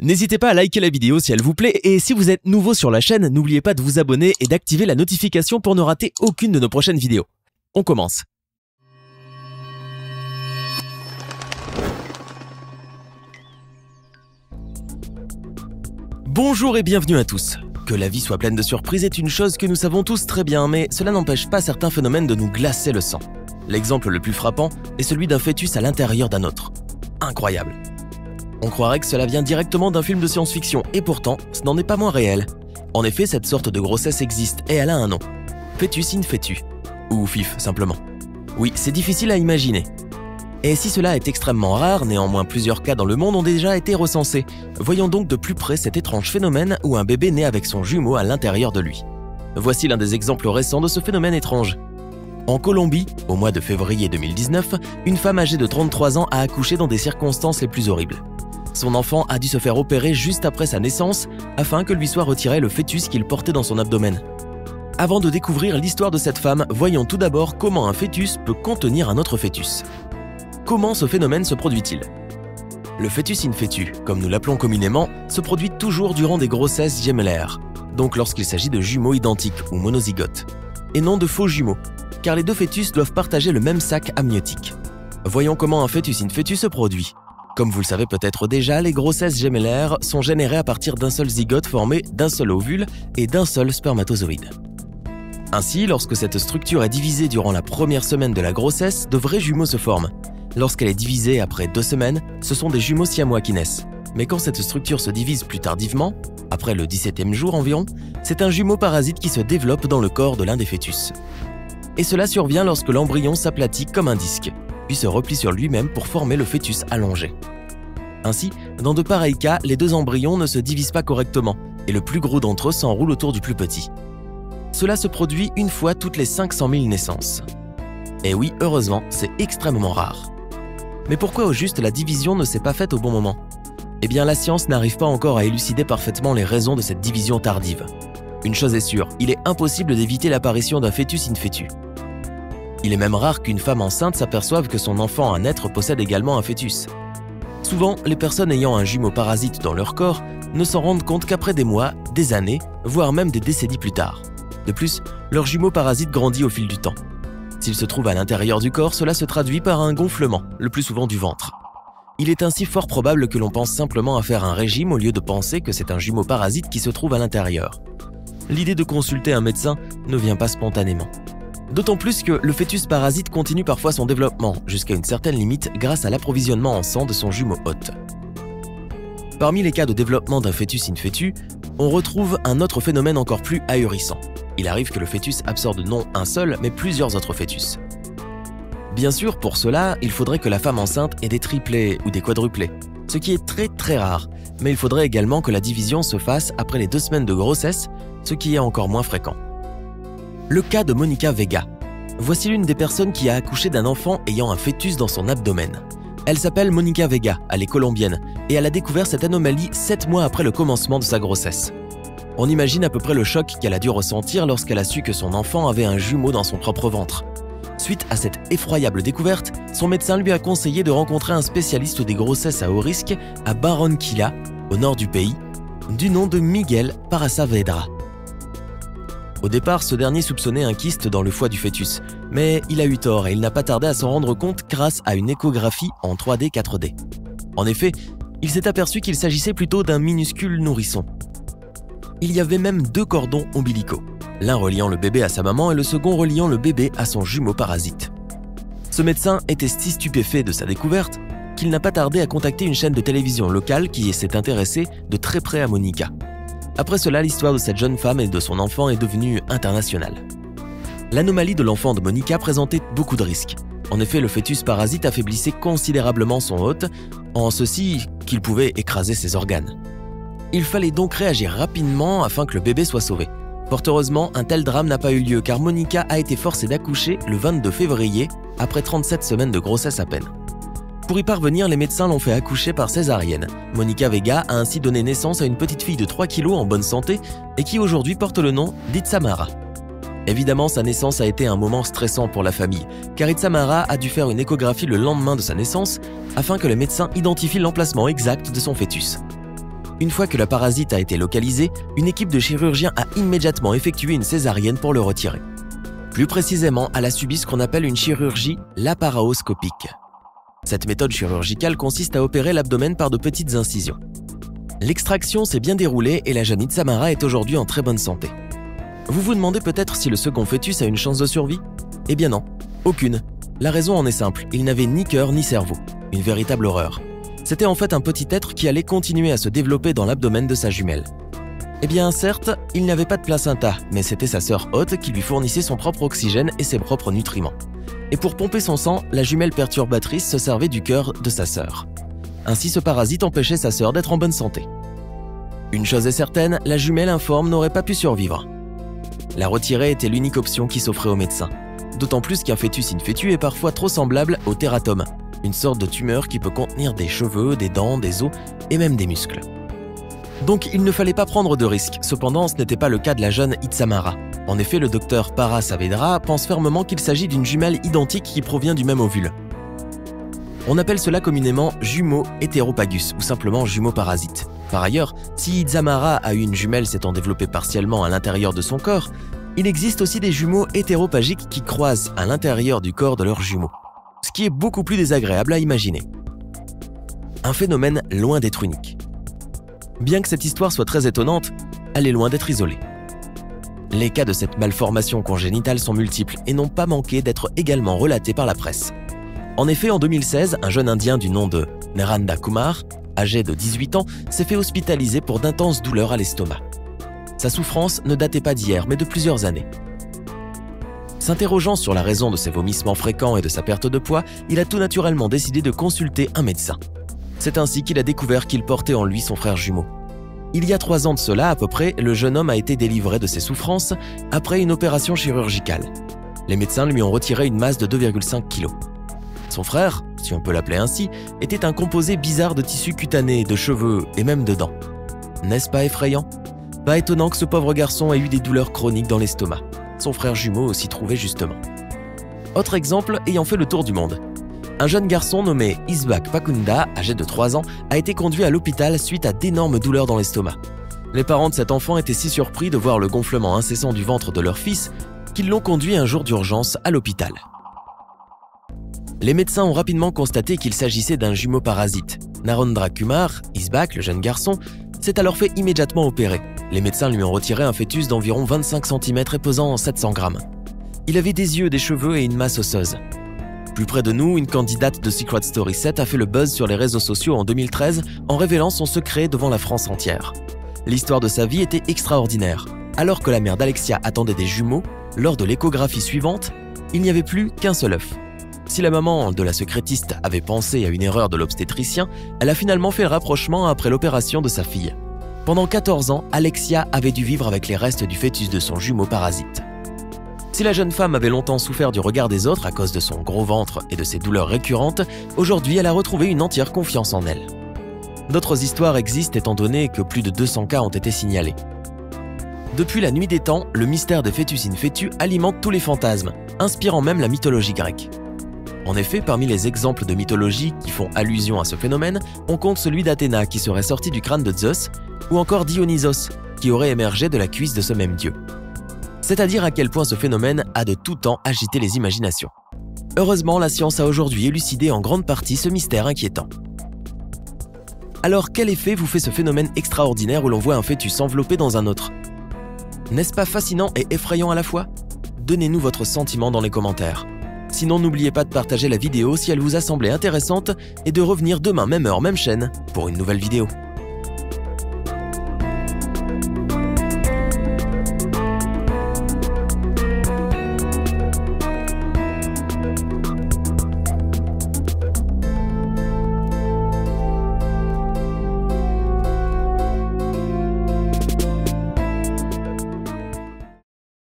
N'hésitez pas à liker la vidéo si elle vous plaît et si vous êtes nouveau sur la chaîne, n'oubliez pas de vous abonner et d'activer la notification pour ne rater aucune de nos prochaines vidéos. On commence. Bonjour et bienvenue à tous. Que la vie soit pleine de surprises est une chose que nous savons tous très bien, mais cela n'empêche pas certains phénomènes de nous glacer le sang. L'exemple le plus frappant est celui d'un fœtus à l'intérieur d'un autre. Incroyable. On croirait que cela vient directement d'un film de science-fiction, et pourtant, ce n'en est pas moins réel. En effet, cette sorte de grossesse existe, et elle a un nom. Fetus in fetu. Ou FIF, simplement. Oui, c'est difficile à imaginer. Et si cela est extrêmement rare, néanmoins plusieurs cas dans le monde ont déjà été recensés. Voyons donc de plus près cet étrange phénomène où un bébé naît avec son jumeau à l'intérieur de lui. Voici l'un des exemples récents de ce phénomène étrange. En Colombie, au mois de février 2019, une femme âgée de 33 ans a accouché dans des circonstances les plus horribles. Son enfant a dû se faire opérer juste après sa naissance afin que lui soit retiré le fœtus qu'il portait dans son abdomen. Avant de découvrir l'histoire de cette femme, voyons tout d'abord comment un fœtus peut contenir un autre fœtus. Comment ce phénomène se produit-il? Le fœtus in fetu, comme nous l'appelons communément, se produit toujours durant des grossesses gemellaires, donc lorsqu'il s'agit de jumeaux identiques ou monozygotes, et non de faux jumeaux, car les deux fœtus doivent partager le même sac amniotique. Voyons comment un fœtus in fetu se produit. Comme vous le savez peut-être déjà, les grossesses gemellaires sont générées à partir d'un seul zygote formé d'un seul ovule et d'un seul spermatozoïde. Ainsi, lorsque cette structure est divisée durant la première semaine de la grossesse, de vrais jumeaux se forment. Lorsqu'elle est divisée après 2 semaines, ce sont des jumeaux siamois qui naissent. Mais quand cette structure se divise plus tardivement, après le 17e jour environ, c'est un jumeau parasite qui se développe dans le corps de l'un des fœtus. Et cela survient lorsque l'embryon s'aplatit comme un disque, puis se replie sur lui-même pour former le fœtus allongé. Ainsi, dans de pareils cas, les deux embryons ne se divisent pas correctement, et le plus gros d'entre eux s'enroule autour du plus petit. Cela se produit une fois toutes les 500 000 naissances. Et oui, heureusement, c'est extrêmement rare. Mais pourquoi au juste la division ne s'est pas faite au bon moment? Eh bien, la science n'arrive pas encore à élucider parfaitement les raisons de cette division tardive. Une chose est sûre, il est impossible d'éviter l'apparition d'un fœtus in fetu. Il est même rare qu'une femme enceinte s'aperçoive que son enfant à naître possède également un fœtus. Souvent, les personnes ayant un jumeau parasite dans leur corps ne s'en rendent compte qu'après des mois, des années, voire même des décennies plus tard. De plus, leur jumeau parasite grandit au fil du temps. S'il se trouve à l'intérieur du corps, cela se traduit par un gonflement, le plus souvent du ventre. Il est ainsi fort probable que l'on pense simplement à faire un régime au lieu de penser que c'est un jumeau parasite qui se trouve à l'intérieur. L'idée de consulter un médecin ne vient pas spontanément. D'autant plus que le fœtus parasite continue parfois son développement, jusqu'à une certaine limite grâce à l'approvisionnement en sang de son jumeau hôte. Parmi les cas de développement d'un fœtus in fetu, on retrouve un autre phénomène encore plus ahurissant. Il arrive que le fœtus absorbe non un seul, mais plusieurs autres fœtus. Bien sûr, pour cela, il faudrait que la femme enceinte ait des triplés ou des quadruplés, ce qui est très rare, mais il faudrait également que la division se fasse après les 2 semaines de grossesse, ce qui est encore moins fréquent. Le cas de Monica Vega. Voici l'une des personnes qui a accouché d'un enfant ayant un fœtus dans son abdomen. Elle s'appelle Monica Vega, elle est colombienne, et elle a découvert cette anomalie 7 mois après le commencement de sa grossesse. On imagine à peu près le choc qu'elle a dû ressentir lorsqu'elle a su que son enfant avait un jumeau dans son propre ventre. Suite à cette effroyable découverte, son médecin lui a conseillé de rencontrer un spécialiste des grossesses à haut risque à Barranquilla, au nord du pays, du nom de Miguel Parasavedra. Au départ, ce dernier soupçonnait un kyste dans le foie du fœtus, mais il a eu tort et il n'a pas tardé à s'en rendre compte grâce à une échographie en 3D 4D. En effet, il s'est aperçu qu'il s'agissait plutôt d'un minuscule nourrisson. Il y avait même 2 cordons ombilicaux, l'un reliant le bébé à sa maman et le second reliant le bébé à son jumeau parasite. Ce médecin était si stupéfait de sa découverte qu'il n'a pas tardé à contacter une chaîne de télévision locale qui s'est intéressée de très près à Monica. Après cela, l'histoire de cette jeune femme et de son enfant est devenue internationale. L'anomalie de l'enfant de Monica présentait beaucoup de risques. En effet, le fœtus parasite affaiblissait considérablement son hôte, en ceci qu'il pouvait écraser ses organes. Il fallait donc réagir rapidement afin que le bébé soit sauvé. Fort heureusement, un tel drame n'a pas eu lieu car Monica a été forcée d'accoucher le 22 février, après 37 semaines de grossesse à peine. Pour y parvenir, les médecins l'ont fait accoucher par césarienne. Monica Vega a ainsi donné naissance à une petite fille de 3 kilos en bonne santé et qui aujourd'hui porte le nom d'Itsamara. Évidemment, sa naissance a été un moment stressant pour la famille, car Itsamara a dû faire une échographie le lendemain de sa naissance afin que le médecin identifie l'emplacement exact de son fœtus. Une fois que la parasite a été localisée, une équipe de chirurgiens a immédiatement effectué une césarienne pour le retirer. Plus précisément, elle a subi ce qu'on appelle une chirurgie laparoscopique. Cette méthode chirurgicale consiste à opérer l'abdomen par de petites incisions. L'extraction s'est bien déroulée et la jeune Itzamara est aujourd'hui en très bonne santé. Vous vous demandez peut-être si le second fœtus a une chance de survie? Eh bien non, aucune. La raison en est simple, il n'avait ni cœur ni cerveau. Une véritable horreur. C'était en fait un petit être qui allait continuer à se développer dans l'abdomen de sa jumelle. Eh bien certes, il n'avait pas de placenta, mais c'était sa sœur Haute qui lui fournissait son propre oxygène et ses propres nutriments. Et pour pomper son sang, la jumelle perturbatrice se servait du cœur de sa sœur. Ainsi, ce parasite empêchait sa sœur d'être en bonne santé. Une chose est certaine, la jumelle informe n'aurait pas pu survivre. La retirer était l'unique option qui s'offrait aux médecins. D'autant plus qu'un fœtus in fetu est parfois trop semblable au tératome, une sorte de tumeur qui peut contenir des cheveux, des dents, des os et même des muscles. Donc il ne fallait pas prendre de risques, cependant ce n'était pas le cas de la jeune Itzamara. En effet, le docteur Para Saavedra pense fermement qu'il s'agit d'une jumelle identique qui provient du même ovule. On appelle cela communément jumeau hétéropagus ou simplement jumeau parasite. Par ailleurs, si Itzamara a eu une jumelle s'étant développée partiellement à l'intérieur de son corps, il existe aussi des jumeaux hétéropagiques qui croisent à l'intérieur du corps de leurs jumeaux, ce qui est beaucoup plus désagréable à imaginer. Un phénomène loin d'être unique. Bien que cette histoire soit très étonnante, elle est loin d'être isolée. Les cas de cette malformation congénitale sont multiples et n'ont pas manqué d'être également relatés par la presse. En effet, en 2016, un jeune Indien du nom de Narendra Kumar, âgé de 18 ans, s'est fait hospitaliser pour d'intenses douleurs à l'estomac. Sa souffrance ne datait pas d'hier, mais de plusieurs années. S'interrogeant sur la raison de ses vomissements fréquents et de sa perte de poids, il a tout naturellement décidé de consulter un médecin. C'est ainsi qu'il a découvert qu'il portait en lui son frère jumeau. Il y a 3 ans de cela, à peu près, le jeune homme a été délivré de ses souffrances après une opération chirurgicale. Les médecins lui ont retiré une masse de 2,5 kg. Son frère, si on peut l'appeler ainsi, était un composé bizarre de tissus cutanés, de cheveux et même de dents. N'est-ce pas effrayant? Pas étonnant que ce pauvre garçon ait eu des douleurs chroniques dans l'estomac. Son frère jumeau s'y trouvait justement. Autre exemple ayant fait le tour du monde. Un jeune garçon nommé Isbak Pakunda, âgé de 3 ans, a été conduit à l'hôpital suite à d'énormes douleurs dans l'estomac. Les parents de cet enfant étaient si surpris de voir le gonflement incessant du ventre de leur fils qu'ils l'ont conduit un jour d'urgence à l'hôpital. Les médecins ont rapidement constaté qu'il s'agissait d'un jumeau parasite. Narendra Kumar, Isbak, le jeune garçon, s'est alors fait immédiatement opérer. Les médecins lui ont retiré un fœtus d'environ 25 cm et pesant 700 grammes. Il avait des yeux, des cheveux et une masse osseuse. Plus près de nous, une candidate de Secret Story 7 a fait le buzz sur les réseaux sociaux en 2013 en révélant son secret devant la France entière. L'histoire de sa vie était extraordinaire. Alors que la mère d'Alexia attendait des jumeaux, lors de l'échographie suivante, il n'y avait plus qu'un seul œuf. Si la maman de la secrétiste avait pensé à une erreur de l'obstétricien, elle a finalement fait le rapprochement après l'opération de sa fille. Pendant 14 ans, Alexia avait dû vivre avec les restes du fœtus de son jumeau parasite. Si la jeune femme avait longtemps souffert du regard des autres à cause de son gros ventre et de ses douleurs récurrentes, aujourd'hui elle a retrouvé une entière confiance en elle. D'autres histoires existent étant donné que plus de 200 cas ont été signalés. Depuis la nuit des temps, le mystère des fœtus in fetu alimente tous les fantasmes, inspirant même la mythologie grecque. En effet, parmi les exemples de mythologie qui font allusion à ce phénomène, on compte celui d'Athéna qui serait sorti du crâne de Zeus, ou encore Dionysos qui aurait émergé de la cuisse de ce même dieu. C'est à dire à quel point ce phénomène a de tout temps agité les imaginations. Heureusement, la science a aujourd'hui élucidé en grande partie ce mystère inquiétant. Alors, quel effet vous fait ce phénomène extraordinaire où l'on voit un fœtus enveloppé dans un autre? N'est-ce pas fascinant et effrayant à la fois? Donnez-nous votre sentiment dans les commentaires. Sinon, n'oubliez pas de partager la vidéo si elle vous a semblé intéressante et de revenir demain même heure, même chaîne pour une nouvelle vidéo.